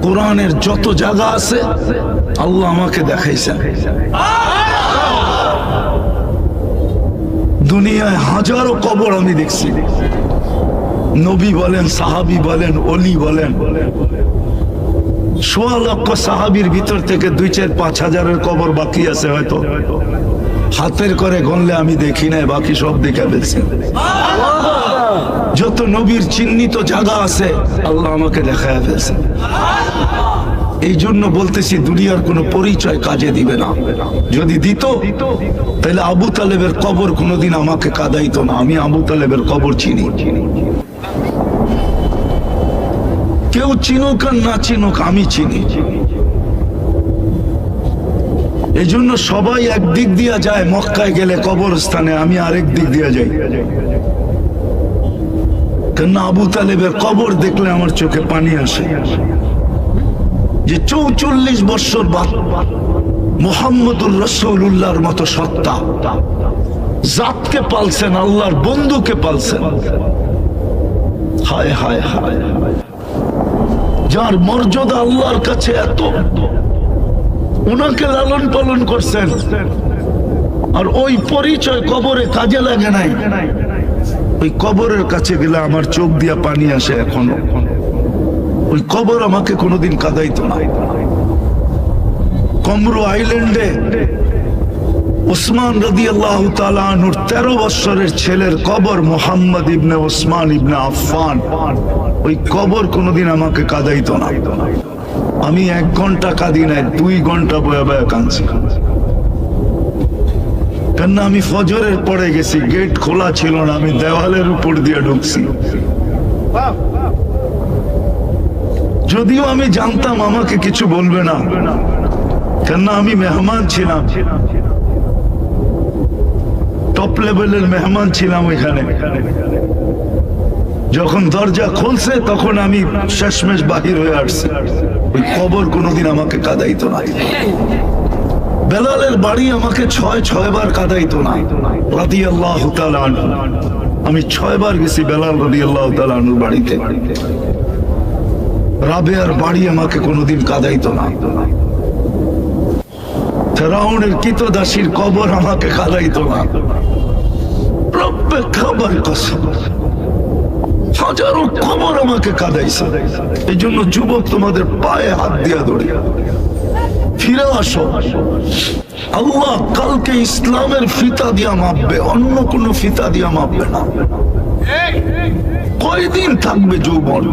কোরআনের যত জায়গা আছে আল্লাহ আমাকে দেখাইছেন। দুনিয়ায় হাজারো কবর আমি দেখছি, নবী বলেন, সাহাবী বলেন, ওলি বলেন, ১৬ লক্ষ সাহাবীর ভিতর থেকে ২-৪-৫ হাজারের কবর বাকি আছে, হয়তো হাতের করে গণলে আমি দেখি নাই, বাকি সব দেখে ফেলছি। যত নবীর চিহ্নিত জায়গা আছে আল্লাহ আমাকে দেখায় ফেলছে। এই জন্য বলতেছি দুনিয়ার কোনো পরিচয় কাজে দিবে না। যদি দিত তাহলে আবু তালেবের কবর কোনোদিন আমাকে কাঁদাইতো না। আমি আবু তালেবের কবর চিনি। কেউ চিনুক আর না চিনুক আমি চিনি। এই জন্য সবাই একদিক দিয়া যায় মক্কায় গেলে কবরস্থানে, আমি আরেক দিক দিয়া যাই। কেন আবু তালেবের কবর দেখলে আমার চোখে পানি আসে, যে ৪৪ বছর বাদ মুহাম্মদুর রাসূলুল্লাহর মতো সত্তা জাতকে পালছেন, আল্লাহর বন্ধুকে পালছেন। হায় হায় হায়, যার মর্যাদা আল্লাহর কাছে এত, ওনাকে লালন পালন করছেন, আর ওই পরিচয় কবরে কাজে লাগে নাই। ওই কবরের কাছে গেলে আমার চোখ দিয়া পানি আসে এখনো। ওই কবর আমাকে কোনোদিন কাঁদাইতো না। কমরু আইল্যান্ডে উসমান রাদিয়াল্লাহু তাআলা আনহুর 13 বছরের ছেলের কবর, মুহাম্মদ ইবনে উসমান ইবনে আফফান। ওই কবর কোনোদিন আমাকে কাঁদাইতো না। আমি 1 ঘন্টা কাঁদি নাই, 2 ঘন্টা বয়ে বয়ে কাঁদছি। কেন আমি ফজরের পরে গেছি, গেট খোলা ছিল না, আমি দেওয়ালের উপর দিয়ে ঢুকছি। যদিও আমি জানতাম আমাকে কিছু বলবে না, কেন আমি মেহমান ছিলাম, টপ লেভেলের মেহমান ছিলাম ওইখানে। যখন দরজা খুলছে তখন আমি শেষমেশ বাহির হয়ে আসছি। ওই কবর কোনোদিন আমাকে কাঁদাইতো না। বেলালের বাড়ি আমাকে 6 বার কাঁদাইতো না রাদিয়াল্লাহু তাআলা আনহু। আমি 6 বার গেছি বেলাল রাদিয়াল্লাহু তাআলা আনহুর বাড়িতে। রাবেয়ার বাড়ি আমাকে কোনোদিন কাঁদাইতো না। ফেরাউনের কৃতদাসীর কবর আমাকে কাঁদাইতো না। রব্বে খাবার কসম, হাজারো কবর আমাকে কাঁদাইছে। এই জন্য যুবক, তোমাদের পায়ে হাত দিয়া ধরে ফিরে আসো। আল্লাহ কালকে ইসলামের ফিতা দিয়া মাপবে, অন্য কোন ফিতা দিয়া মাপবে না। কয়দিন থাকবে যৌবন?